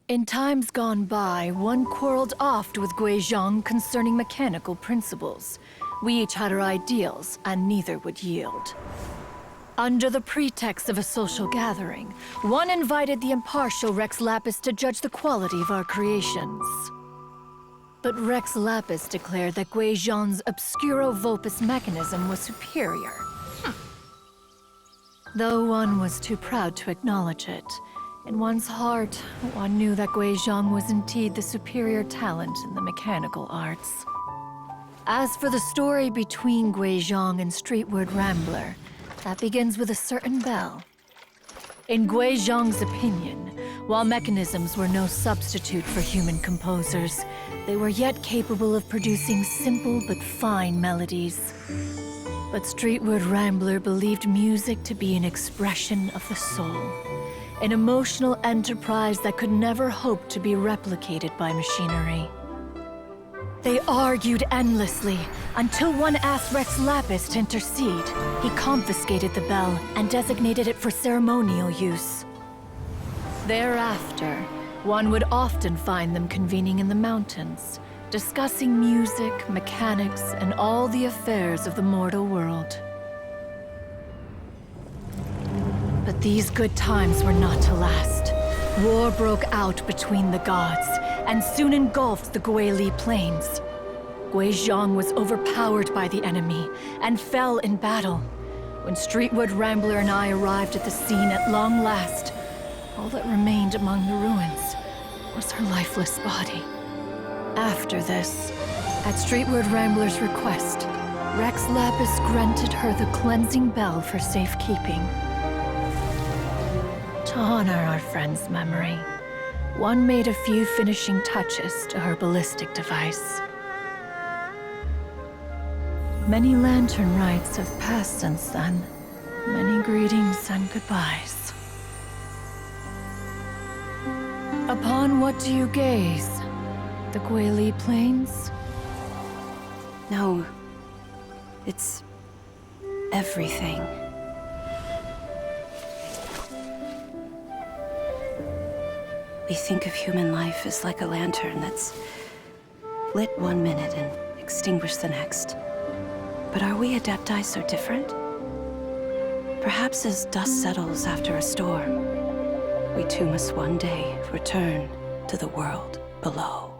In times gone by, one quarreled oft with Guizhong concerning mechanical principles. We each had our ideals, and neither would yield. Under the pretext of a social gathering, one invited the impartial Rex Lapis to judge the quality of our creations. But Rex Lapis declared that Guizhong's obscuro vulpus mechanism was superior. Though one was too proud to acknowledge it, in one's heart, one knew that Guizhong was indeed the superior talent in the mechanical arts. As for the story between Guizhong and Streetward Rambler, that begins with a certain bell. In Guizhong's opinion, while mechanisms were no substitute for human composers, they were yet capable of producing simple but fine melodies. But Streetward Rambler believed music to be an expression of the soul, an emotional enterprise that could never hope to be replicated by machinery. They argued endlessly, until one asked Rex Lapis to intercede. He confiscated the bell and designated it for ceremonial use. Thereafter, one would often find them convening in the mountains, discussing music, mechanics, and all the affairs of the mortal world. But these good times were not to last. War broke out between the gods, and soon engulfed the Guili Plains. Guizhong was overpowered by the enemy, and fell in battle. When Streetward Rambler and I arrived at the scene at long last, all that remained among the ruins was her lifeless body. After this, at Streetward Rambler's request, Rex Lapis granted her the cleansing bell for safekeeping. To honor our friend's memory, one made a few finishing touches to her ballistic device. Many lantern rites have passed since then. Many greetings and goodbyes. Upon what do you gaze? The Guili Plains? No. It's everything. We think of human life as like a lantern that's lit one minute and extinguished the next. But are we Adepti so different? Perhaps as dust settles after a storm, we too must one day return to the world below.